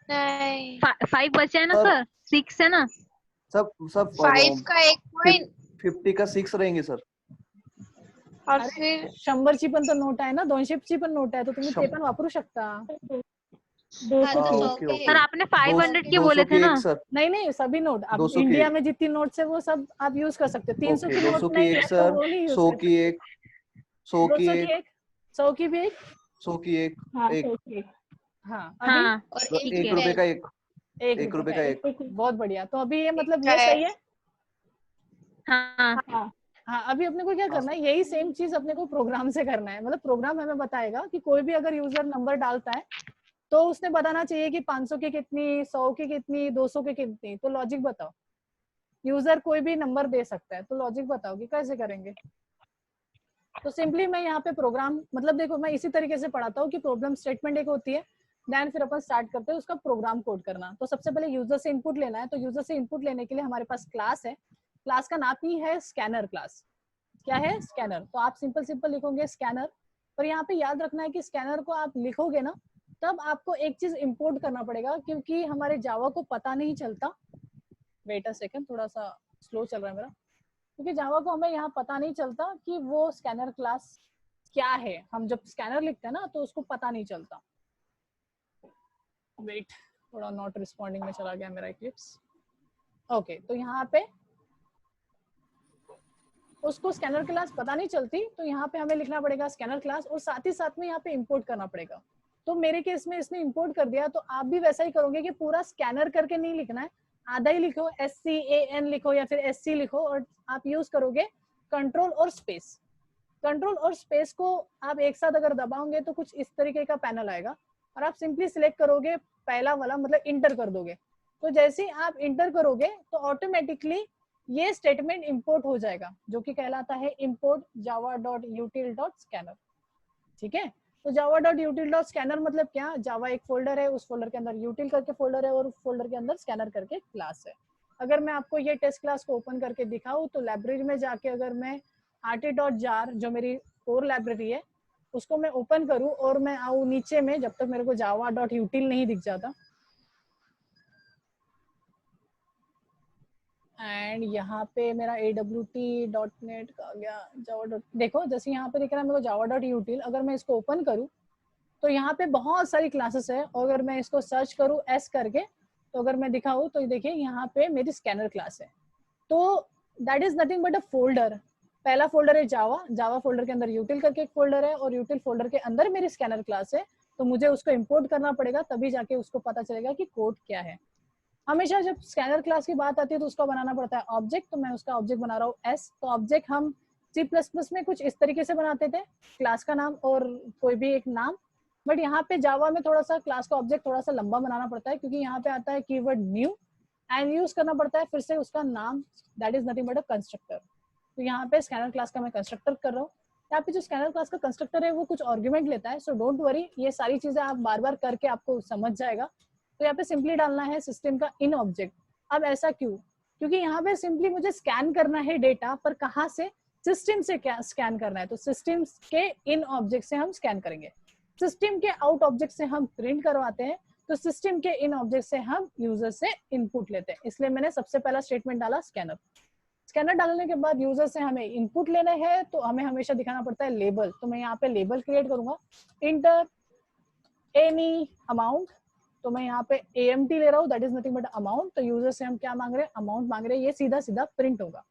नहीं 5 बचे है ना सर, सर, 6 है ना। सब 5 का 1 कॉइन 50 का 6 रहेंगे सर। और अरे फिर 100ची पण तर नोट आहे ना, 200ची पण नोट आहे, तर तुम्ही ते पण वापरू शकता। हाँ तो 100 ओके, के सर आपने 500 की 200 बोले थे की ना। एक सर। नहीं सभी नोट, अब 200 की इंडिया एक। में जितनी नोट्स है वो सब आप यूज कर सकते हो। 300 ओके, की 200 नोट की नहीं एक है तो सर, वो नहीं यूज 100 कर की सकते। एक, 100 की 200 की एक, एक, 100 की भी एक, 100 की एक, एक हाँ अभी हाँ और ठीक 1 है। रुपए का एक, 1 1 रुपए रुपए का का एक। बहुत बढ़िया। तो अभी ये मतलब का ये है। सही है। हाँ हाँ, अभी अपने को क्या करना है, यही सेम चीज अपने को प्रोग्राम से करना है। मतलब प्रोग्राम हमें बताएगा कि कोई भी अगर यूजर नंबर डालता है तो उसने बताना चाहिए कि 500 की कितनी, 100 की कितनी, 200 की कितनी। तो लॉजिक बताओ, यूजर कोई भी नंबर दे सकता है, तो लॉजिक बताओ कि कैसे करेंगे। तो सिंपली मैं यहाँ पे प्रोग्राम, मतलब देखो मैं इसी तरीके से पढ़ाता हूँ कि प्रॉब्लम स्टेटमेंट एक होती है, देन फिर अपन स्टार्ट करते हैं उसका प्रोग्राम कोड करना। तो सबसे पहले यूजर से इनपुट लेना है। तो यूजर से इनपुट लेने के लिए हमारे पास क्लास है, क्लास का नाम ही है स्कैनर क्लास। क्या है? स्कैनर। तो आप सिंपल लिखोगे स्कैनर, पर यहाँ पे याद रखना है कि स्कैनर को आप लिखोगे ना तब आपको एक चीज इंपोर्ट करना पड़ेगा, क्योंकि हमारे जावा को पता नहीं चलता। वेट अ सेकंड, थोड़ा सा स्लो चल रहा है मेरा, क्योंकि जावा को हमें यहाँ पता नहीं चलता कि वो स्कैनर क्लास क्या है। हम जब स्कैनर लिखते हैं ना तो उसको पता नहीं चलता। वेट, थोड़ा नॉट रिस्पॉन्डिंग में चला गया मेरा इक्लिप्स। ओके, तो यहाँ पे उसको स्कैनर क्लास पता नहीं चलती, तो यहाँ पे हमें लिखना पड़ेगा स्कैनर क्लास, और साथ ही साथ में यहाँ पे इंपोर्ट करना पड़ेगा। तो मेरे केस में इसने इंपोर्ट कर दिया, तो आप भी वैसा ही करोगे कि पूरा स्कैनर करके नहीं लिखना है, आधा ही लिखो, SCAN लिखो या फिर SC लिखो, और आप यूज करोगे कंट्रोल और स्पेस। कंट्रोल और स्पेस को आप एक साथ अगर दबाओगे तो कुछ इस तरीके का पैनल आएगा, और आप सिंपली सिलेक्ट करोगे पहला वाला, मतलब इंटर कर दोगे। तो जैसे ही आप इंटर करोगे तो ऑटोमेटिकली ये स्टेटमेंट इंपोर्ट हो जाएगा, जो कि कहलाता है import java.util.scanner। ठीक है, तो java.util.scanner मतलब क्या, जावा एक फोल्डर है, उस फोल्डर के अंदर util करके फोल्डर है, और उस फोल्डर के अंदर स्कैनर करके क्लास है। अगर मैं आपको ये टेस्ट क्लास को ओपन करके दिखाऊं तो लाइब्रेरी में जाके अगर मैं rt.jar जो मेरी कोर लाइब्रेरी है उसको मैं ओपन करूं और मैं आऊं नीचे में, जब तक मेरे को java.util नहीं दिख जाता, एंड यहाँ पे मेरा AWT.NET का गया जावा देखो जैसे यहाँ पे दिख रहा है मेरे को java.util। अगर मैं इसको ओपन करूँ तो यहाँ पे बहुत सारी क्लासेस है और अगर मैं इसको सर्च करूँ एस करके तो अगर मैं दिखाऊँ तो देखिए यहाँ पे मेरी स्कैनर क्लास है। तो that is nothing but a folder. पहला फोल्डर है जावा फोल्डर के अंदर यूटिल करके एक फोल्डर है और यूटिल फोल्डर के अंदर मेरी स्कैनर क्लास है। तो मुझे उसको इंपोर्ट करना पड़ेगा तभी जाके उसको पता चलेगा कि कोड क्या है। हमेशा जब स्कैनर क्लास की बात आती है तो उसका बनाना पड़ता है ऑब्जेक्ट। तो मैं उसका ऑब्जेक्ट बना रहा हूँ एस। तो ऑब्जेक्ट हम C++ में कुछ इस तरीके से बनाते थे, क्लास का नाम और कोई भी एक नाम। बट यहाँ पे जावा में थोड़ा सा क्लास का ऑब्जेक्ट थोड़ा सा लंबा बनाना पड़ता है क्योंकि यहाँ पे आता है कीवर्ड न्यू एंड यूज करना पड़ता है फिर से उसका नाम, that is nothing but a constructor. तो यहाँ पे स्कैनर क्लास का मैं कंस्ट्रक्टर कर रहा हूँ। यहाँ पे जो स्कैनर क्लास का कंस्ट्रक्टर है वो कुछ आर्गुमेंट लेता है। सो डोंट वरी, ये सारी चीजें आप बार बार करके आपको समझ जाएगा। तो यहाँ पे सिंपली डालना है सिस्टम का इन ऑब्जेक्ट। अब ऐसा क्यों? क्योंकि यहाँ पे सिंपली मुझे स्कैन करना है डेटा, पर कहाँ से? सिस्टम से क्या स्कैन करना है। तो सिस्टम के इन ऑब्जेक्ट से हम स्कैन करेंगे, सिस्टम के आउट ऑब्जेक्ट से हम प्रिंट करवाते हैं, तो सिस्टम के इन ऑब्जेक्ट से हम यूजर से इनपुट लेते हैं। इसलिए मैंने सबसे पहला स्टेटमेंट डाला स्कैनर। स्कैनर डालने के बाद यूजर से हमें इनपुट लेना है तो हमें हमेशा दिखाना पड़ता है लेबल। तो मैं यहाँ पे लेबल क्रिएट करूंगा, इंटर एनी अमाउंट। तो मैं यहाँ पे AMT ले रहा हूँ, that is nothing but amount. तो यूजर से हम क्या मांग रहे हैं? अमाउंट मांग रहे हैं। ये सीधा सीधा प्रिंट होगा।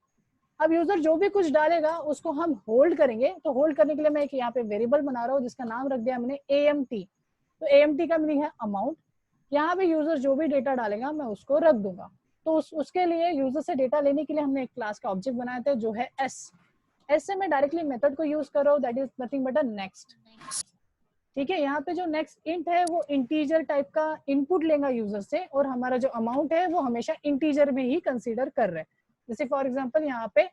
अब यूजर जो भी कुछ डालेगा उसको हम होल्ड करेंगे। तो होल्ड करने के लिए मैं एक यहाँ पे वेरिएबल बना रहा हूँ जिसका नाम रख दिया मैंने AMT। तो AMT का मीनिंग है अमाउंट। यहाँ पे यूजर जो भी डेटा डालेगा मैं उसको रख दूंगा। तो उसके लिए यूजर से डेटा लेने के लिए हमने एक क्लास का ऑब्जेक्ट बनाया था जो है S से मैं डायरेक्टली मेथड को यूज कर रहा हूँ, that is nothing but a next. ठीक है, यहाँ पे जो नेक्स्ट इंट है वो इंटीजर टाइप का इनपुट लेगा यूजर से और हमारा जो अमाउंट है वो हमेशा इंटीजर में ही कंसीडर कर रहे हैं। जैसे फॉर एग्जांपल यहाँ पे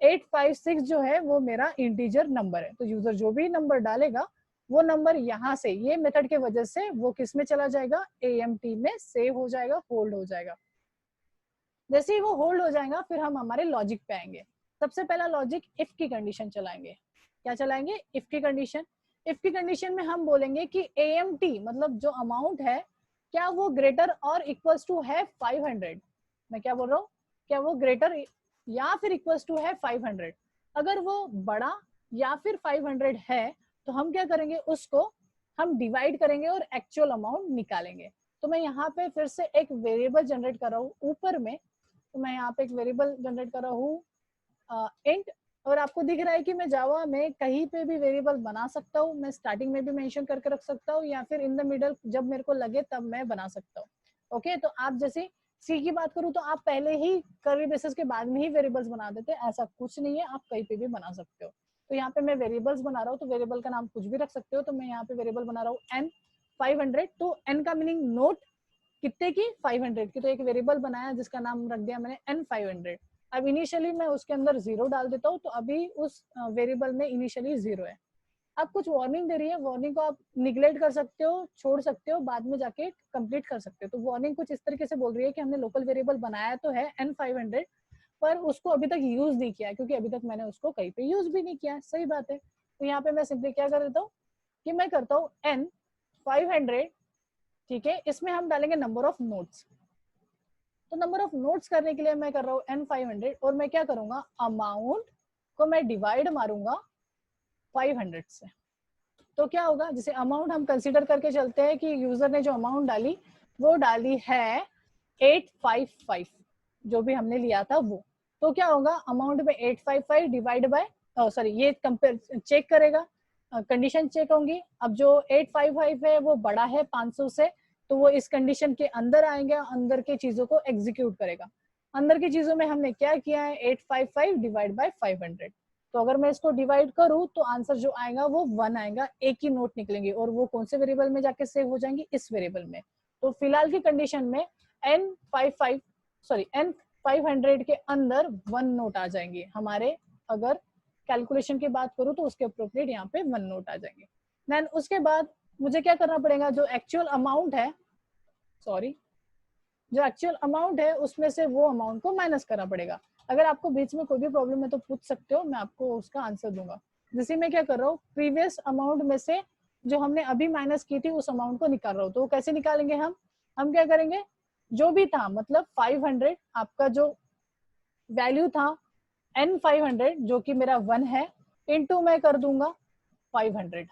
856 जो है वो मेरा इंटीजर नंबर है। तो यूजर जो भी नंबर डालेगा वो नंबर यहाँ से ये मेथड के वजह से वो किस में चला जाएगा? AMT में सेव हो जाएगा, होल्ड हो जाएगा। जैसे ही वो होल्ड हो जाएगा फिर हम हमारे लॉजिक पे आएंगे। सबसे पहला लॉजिक इफ की कंडीशन चलाएंगे। क्या चलाएंगे? इफ की कंडीशन। इफ की कंडीशन में हम बोलेंगे कि AMT मतलब जो अमाउंट है क्या वो ग्रेटर और इक्वल्स टू है 500। मैं क्या बोल रहा हूँ? क्या वो ग्रेटर या फिर इक्वल्स टू है 500। अगर वो बड़ा या फिर 500 है तो हम क्या करेंगे? उसको हम डिवाइड करेंगे और एक्चुअल अमाउंट निकालेंगे। तो मैं यहाँ पे फिर से एक वेरिएबल जनरेट कर रहा हूँ ऊपर में। तो मैं यहाँ पे एक वेरिएबल जनरेट कर रहा हूँ इंट। और आपको दिख रहा है कि मैं जावा में कहीं पे भी वेरिएबल बना सकता हूँ। मैं स्टार्टिंग में भी मेंशन करके रख सकता हूँ या फिर इन द मिडल जब मेरे को लगे तब मैं बना सकता हूँ। ओके, तो आप जैसे सी की बात करूँ तो आप पहले ही कर्ली ब्रेसेस के बाद में ही वेरिएबल्स बना देते हैं। ऐसा कुछ नहीं है, आप कहीं पे भी बना सकते हो। तो यहाँ पे मैं वेरिएबल्स बना रहा हूँ तो वेरिएबल का नाम कुछ भी रख सकते हो। तो मैं यहाँ पे वेरिएबल बना रहा हूँ n 500। तो n का मीनिंग नोट कितने की? 500 की। तो एक वेरिएबल बनाया जिसका नाम रख दिया मैंने n 500। अब इनिशियली मैं उसके अंदर 0 डाल देता हूँ तो अभी उस वेरिएबल में इनिशियली 0 है। अब कुछ वार्निंग दे रही है, वार्निंग को आप निगलेक्ट कर सकते हो, छोड़ सकते हो, बाद में जाके कंप्लीट कर सकते हो। तो वार्निंग कुछ इस तरीके से बोल रही है कि हमने लोकल वेरिएबल बनाया तो है n 500 पर उसको अभी तक यूज नहीं किया क्योंकि अभी तक मैंने उसको कहीं पे यूज भी नहीं किया। सही बात है। तो यहाँ पे मैं सिंपली क्या कर देता हूँ कि मैं करता हूँ n 500। ठीक है, इसमें हम डालेंगे नंबर ऑफ नोट्स। तो नंबर ऑफ नोट्स करने के लिए मैं कर रहा हूँ n 500 और मैं क्या करूंगा? अमाउंट को मैं डिवाइड मारूंगा 500 से। तो क्या होगा? जैसे अमाउंट हम कंसीडर करके चलते हैं कि यूजर ने जो अमाउंट डाली वो डाली है 855 जो भी हमने लिया था वो। तो क्या होगा? अमाउंट में 855 डिवाइड बाय सॉरी ये कंपेयर चेक करेगा, कंडीशन चेक होंगी। अब जो 855 है वो बड़ा है 500 से तो वो इस कंडीशन के अंदर आएंगे, अंदर के चीजों को एग्जीक्यूट करेगा। अंदर की चीजों में हमने क्या किया है? 855 डिवाइड बाय 500। तो अगर मैं इसको डिवाइड करूं तो आंसर जो आएगा वो 1 आएगा। एक ही नोट निकलेंगे और वो कौन से वेरिएबल में जाके सेव हो जाएंगी? इस वेरिएबल में। तो फिलहाल की कंडीशन में n 500 के अंदर 1 नोट आ जाएंगे हमारे। अगर कैलकुलेशन की बात करूं तो उसके अप्रोप्रिएट यहाँ पे 1 नोट आ जाएंगे। देन उसके बाद मुझे क्या करना पड़ेगा? जो एक्चुअल अमाउंट है जो एक्चुअल अमाउंट है उसमें से वो अमाउंट को माइनस करना पड़ेगा। अगर आपको बीच में कोई भी प्रॉब्लम है तो पूछ सकते हो, मैं आपको उसका आंसर दूंगा। जैसे मैं क्या कर रहा हूँ? प्रीवियस अमाउंट में से जो हमने अभी माइनस की थी उस अमाउंट को निकाल रहा हूँ। तो वो कैसे निकालेंगे? हम क्या करेंगे? जो भी था मतलब 500 आपका जो वैल्यू था N500 जो कि मेरा 1 है, इनटू मैं कर दूंगा 500।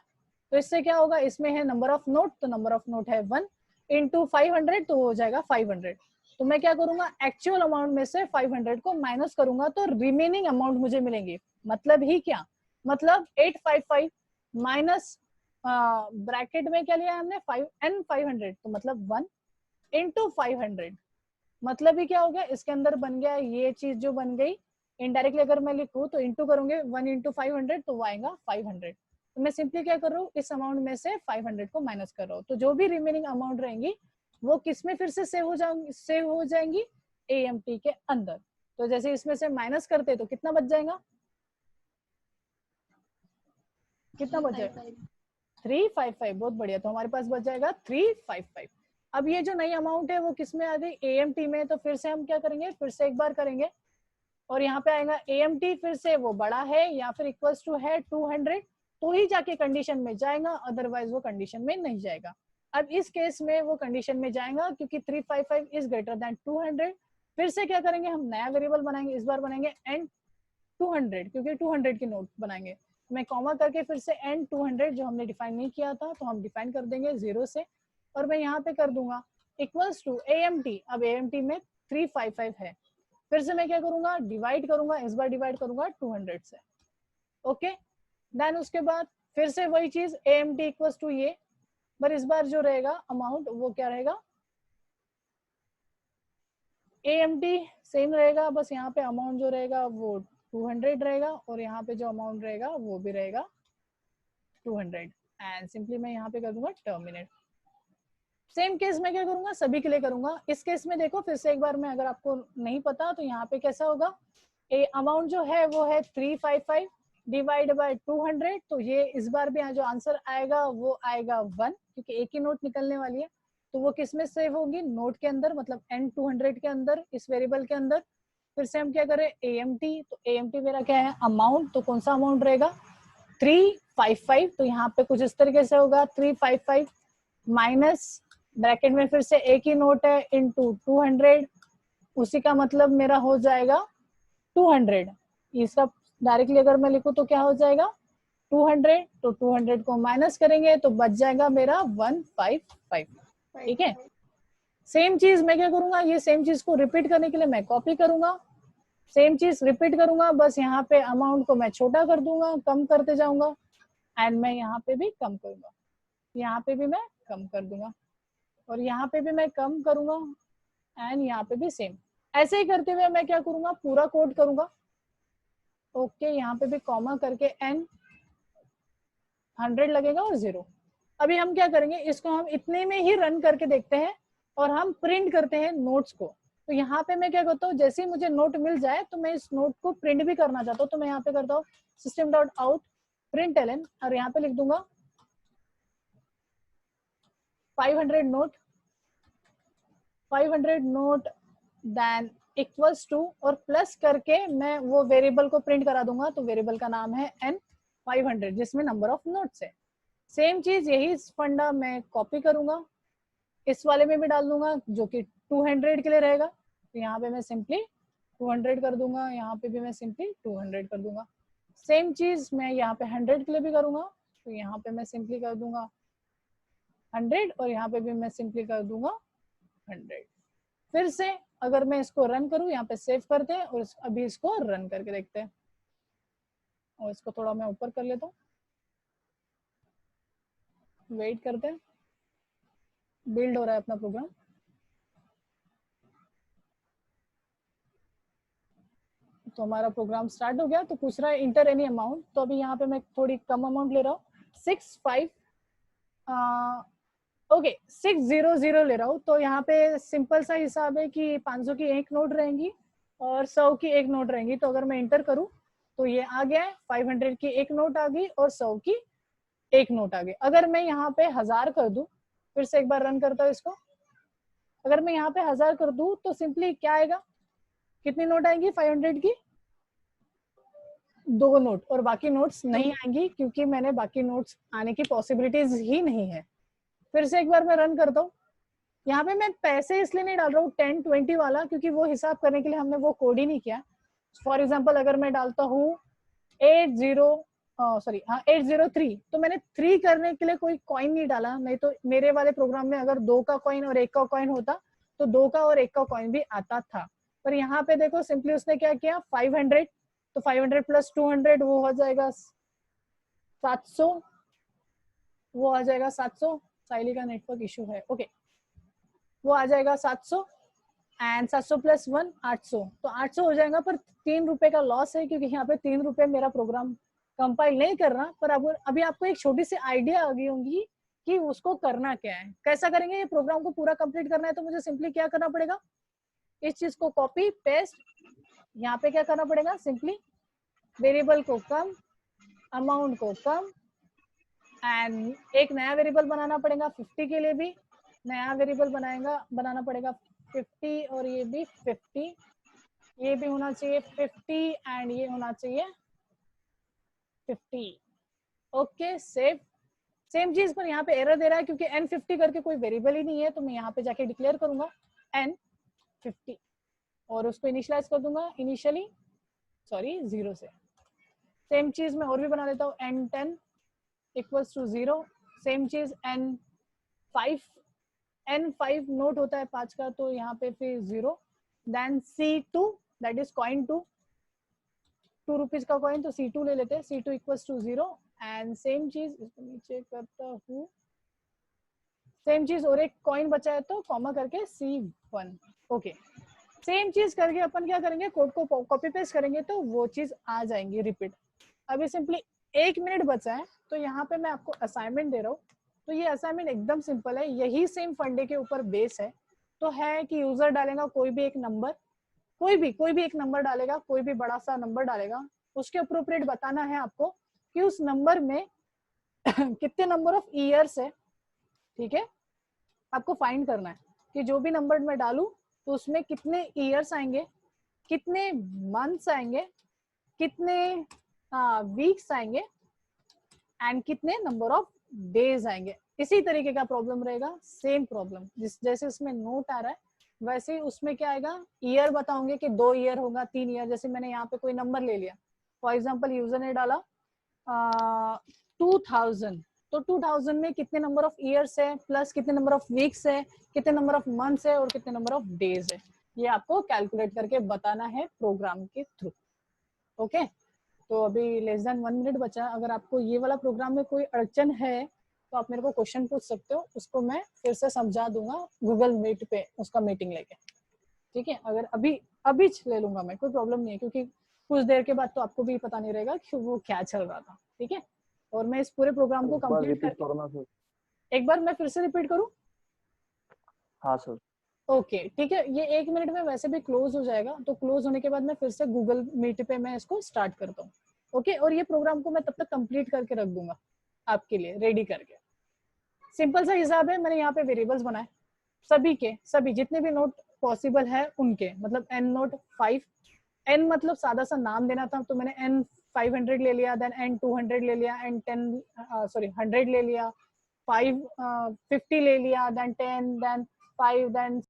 तो इससे क्या होगा, इसमें है नंबर ऑफ नोट, तो नंबर ऑफ नोट है 1 इंटू 500 तो हो जाएगा 500। तो मैं क्या करूंगा, एक्चुअल अमाउंट में से 500 को माइनस करूंगा तो रिमेनिंग अमाउंट मुझे मिलेंगे। मतलब ही क्या, मतलब 855 माइनस ब्रैकेट में क्या लिया हमने, N500, तो मतलब 1 इंटू 500। मतलब ही क्या हो गया, इसके अंदर बन गया ये चीज जो बन गई, इनडायरेक्टली अगर मैं लिखूं तो इंटू करूंगे 1 इंटू 500 तो वो आएगा 500। तो मैं सिंपली क्या कर रहा हूँ, इस अमाउंट में से 500 को माइनस कर रहा हूँ। तो जो भी रिमेनिंग अमाउंट रहेंगी वो किस में फिर से सेव हो जाएंगी, AMT के अंदर। तो जैसे इसमें से माइनस करते तो कितना बच जाएगा, कितना बच जाएगा 355। बहुत बढ़िया, तो हमारे पास बच जाएगा 355। अब ये जो नई अमाउंट है वो किस में आ गई, AMT में। तो फिर से हम क्या करेंगे, फिर से एक बार करेंगे और यहाँ पे आएगा AMT, फिर से वो बड़ा है या फिर इक्वल्स टू है 200 तो ही जाके कंडीशन में जाएगा, अदरवाइज वो कंडीशन में नहीं जाएगा। अब इस केस में वो कंडीशन में जाएगा क्योंकि 355 इज ग्रेटर देन 200। फिर से क्या करेंगे, हम नया वेरिएबल बनाएंगे, इस बार बनाएंगे N200 क्योंकि 200 की नोट बनाएंगे। मैं कॉमा करके फिर से N200 जो हमने डिफाइन नहीं किया था तो हम डिफाइन कर देंगे 0 से, और मैं यहाँ पे कर दूंगा इक्वल्स टू AMT। अब AMT में 355 है, फिर से मैं क्या करूंगा, डिवाइड करूंगा, इस बार डिवाइड करूंगा 200 से। ओके, देन उसके बाद फिर से वही चीज AMT इक्वल्स टू ये, पर इस बार जो रहेगा अमाउंट वो क्या रहेगा, AMT सेम रहेगा, बस यहाँ पे अमाउंट जो रहेगा वो 200 रहेगा और यहाँ पे जो अमाउंट रहेगा वो भी रहेगा 200। एंड सिंपली मैं यहाँ पे कर दूंगा टर्मिनेट। सेम केस में क्या करूंगा, सभी के लिए करूंगा। इस केस में देखो फिर से एक बार, मैं अगर आपको नहीं पता तो यहाँ पे कैसा होगा, अमाउंट जो है वो है 355 डिवाइड बाय 200। तो ये इस बार भी यहाँ जो आंसर आएगा वो आएगा 1 क्योंकि एक ही नोट निकलने वाली है। तो वो किस में सेव होगी, नोट के अंदर, मतलब N200 के अंदर, इस वेरिएबल के अंदर। फिर से हम क्या करें, AMT, तो AMT मेरा क्या है अमाउंट, तो कौन सा अमाउंट रहेगा 355। तो यहाँ पे कुछ इस तरीके से होगा 355 माइनस ब्रैकेट में फिर से एक ही नोट है इंटू 200, उसी का मतलब मेरा हो जाएगा 200। इसका डायरेक्टली अगर मैं लिखूं तो क्या हो जाएगा 200, तो 200 को माइनस करेंगे तो बच जाएगा मेरा 155। ठीक है, सेम चीज मैं क्या करूंगा, ये सेम चीज को रिपीट करने के लिए मैं कॉपी करूंगा, सेम चीज रिपीट करूंगा, बस यहाँ पे अमाउंट को मैं छोटा कर दूंगा, कम करते जाऊंगा, एंड मैं यहाँ पे भी कम करूंगा, यहाँ पे भी मैं कम कर दूंगा, और यहाँ पे भी मैं कम करूंगा, एंड यहाँ पे भी सेम। ऐसे ही करते हुए मैं क्या करूंगा, पूरा कोड करूंगा। ओके, यहाँ पे भी कॉमा करके N100 लगेगा और 0। अभी हम क्या करेंगे, इसको हम इतने में ही रन करके देखते हैं और हम प्रिंट करते हैं नोट्स को। तो यहाँ पे मैं क्या करता हूँ, जैसे ही मुझे नोट मिल जाए तो मैं इस नोट को प्रिंट भी करना चाहता हूँ, तो मैं यहाँ पे करता हूँ system.out println और यहाँ पे लिख दूंगा 500 नोट देन इक्वल्स टू, और प्लस करके मैं वो वेरिएबल को प्रिंट करा दूंगा। तो वेरिएबल का नाम है N500 जिसमें नंबर ऑफ नोट्स है। सेम चीज यही फंडा मैं कॉपी करूंगा, इस वाले में भी डाल दूंगा जो कि 200 के लिए रहेगा। तो यहाँ पे मैं सिंपली 200 कर दूंगा, यहाँ पे भी मैं सिंपली 200 कर दूंगा। सेम चीज मैं यहाँ पे 100 के लिए भी करूंगा, तो यहाँ पे मैं सिंपली कर दूंगा 100 और यहाँ पे भी मैं सिंपली कर दूंगा 100। फिर से अगर मैं इसको रन करूं, यहाँ पे सेव करते हैं और अभी इसको रन करके देखते हैं, और इसको थोड़ा मैं ऊपर कर लेता हूँ, वेट करते हैं, बिल्ड हो रहा है अपना प्रोग्राम। तो हमारा प्रोग्राम स्टार्ट हो गया। तो पूछ रहा है इंटर एनी अमाउंट, तो अभी यहाँ पे मैं थोड़ी कम अमाउंट ले रहा हूँ, 600 ले रहा हूँ। तो यहाँ पे सिंपल सा हिसाब है कि 500 की एक नोट रहेंगी और 100 की एक नोट रहेंगी। तो अगर मैं इंटर करूँ तो ये आ गया है, 500 की एक नोट आ गई और 100 की एक नोट आ गई। अगर मैं यहाँ पे 1000 कर दूं, फिर से एक बार रन करता हूँ इसको, अगर मैं यहाँ पे 1000 कर दूं तो सिंपली क्या आएगा, कितनी नोट आएंगी 500 की, 2 नोट, और बाकी नोट्स नहीं आएंगी क्योंकि मैंने बाकी नोट्स आने की पॉसिबिलिटीज ही नहीं है। फिर से एक बार मैं रन करता हूँ, यहाँ पे मैं पैसे इसलिए नहीं डाल रहा हूँ 10-20 वाला क्योंकि वो हिसाब करने के लिए हमने वो कोड ही नहीं किया। फॉर एग्जाम्पल अगर मैं डालता हूँ 803, तो मैंने 3 करने के लिए कोई कॉइन नहीं डाला, नहीं तो मेरे वाले प्रोग्राम में अगर 2 का कॉइन और 1 का कॉइन होता तो 2 का और 1 का कॉइन भी आता था। पर यहाँ पे देखो सिंपली उसने क्या किया, 500, तो 500 प्लस 200 वो हो जाएगा 700, वो आ जाएगा 700। साइली का नेटवर्क इशू है, ओके, वो आ जाएगा 700 एंड 700 प्लस 1 800, तो 800 हो जाएगा। पर 3 रुपए का लॉस है क्योंकि यहाँ पे 3 रुपए मेरा प्रोग्राम कंपाइल नहीं कर रहा। पर अब अभी आपको एक छोटी सी आइडिया आ गई होगी कि उसको करना क्या है, कैसा करेंगे। ये प्रोग्राम को पूरा कंप्लीट करना है तो मुझे सिंपली क्या करना पड़ेगा, इस चीज को कॉपी पेस्ट, यहाँ पे क्या करना पड़ेगा, सिंपली वेरिएबल को कम, अमाउंट को कम, एंड एक नया वेरिएबल बनाना पड़ेगा 50 के लिए भी नया वेरिएबल बनाना पड़ेगा 50, और ये भी 50, ये भी होना चाहिए 50 एंड ये होना चाहिए 50। ओके, सेम चीज, पर यहाँ पे एरर दे रहा है क्योंकि n50 करके कोई वेरिएबल ही नहीं है। तो मैं यहाँ पे जाके डिक्लेयर करूंगा n50 और उसको इनिशियलाइज कर दूंगा इनिशियली 0 से। सेम चीज मैं और भी बना लेता हूँ, n10 इक्वल्स टू 0, सेम चीज n5 नोट होता है 5 का, तो यहाँ पे फिर 0, then C2 that is coin 2 rupees का कॉइन, तो C2 ले लेते हैं, C2 equals to 0 and same चीज, इसको नीचे करता हूँ, सेम चीज और एक कॉइन बचा है तो कॉमा करके C1। ओके, सेम चीज करके अपन क्या करेंगे, कोड को कॉपी पेस्ट करेंगे तो वो चीज आ जाएंगी रिपीट। अभी सिंपली 1 मिनट बचा है, तो यहाँ पे मैं आपको असाइनमेंट दे रहा हूँ। तो ये असाइनमेंट एकदम सिंपल है, यही सेम फंडे के ऊपर बेस है। तो है कि यूजर डालेगा कोई भी एक नंबर, कोई भी एक नंबर डालेगा, कोई भी बड़ा सा नंबर डालेगा, उसके अप्रोप्रिएट बताना है आपको कि उस नंबर में कितने नंबर ऑफ ईयर्स है। ठीक है, आपको फाइंड करना है कि जो भी नंबर मैं डालूं तो उसमें कितने ईयर्स आएंगे, कितने मंथ्स आएंगे, कितने वीक्स आएंगे एंड कितने नंबर ऑफ डेज आएंगे। इसी तरीके का प्रॉब्लम रहेगा, सेम प्रॉब्लम जैसे इसमें नोट आ रहा है वैसे ही उसमें क्या आएगा, ईयर बताओगे कि 2 ईयर होगा, 3 ईयर। जैसे मैंने यहाँ पे कोई नंबर ले लिया, फॉर एग्जांपल यूजर ने डाला 2000, तो 2000 में कितने नंबर ऑफ ईयर्स है, प्लस कितने नंबर ऑफ वीक्स है, कितने नंबर ऑफ मंथ्स है और कितने नंबर ऑफ डेज है। ये आपको कैलकुलेट करके बताना है प्रोग्राम के थ्रू। ओके, तो अभी लेस देन 1 मिनट बचा। अगर आपको ये वाला प्रोग्राम में कोई अड़चन है तो आप मेरे को क्वेश्चन पूछ सकते हो, उसको मैं फिर से समझा दूंगा गूगल मीट पे, उसका मीटिंग लेके। ठीक है, अगर अभी ले लूंगा मैं, कोई प्रॉब्लम नहीं है, क्योंकि कुछ देर के बाद तो आपको भी पता नहीं रहेगा कि वो क्या चल रहा था। ठीक है, और मैं इस पूरे प्रोग्राम को कंप्लीट कर, एक बार मैं फिर से रिपीट करूं? हाँ सर। ओके, ठीक है, ये 1 मिनट में वैसे भी क्लोज हो जाएगा, तो क्लोज होने के बाद मैं फिर से गूगल मीट पे मैं इसको स्टार्ट करता हूँ। ओके, और ये प्रोग्राम को मैं तब तक कंप्लीट करके रख दूंगा आपके लिए रेडी करके। सिंपल सा हिसाब है, मैंने यहाँ पे वेरिएबल्स बनाए सभी जितने भी नोट पॉसिबल है उनके, मतलब n नोट 5, n मतलब सादा सा नाम देना था, तो मैंने n 500 ले लिया, देन n 200 ले लिया, n 100 ले लिया, 50 ले लिया, देन 10, देन 5, देन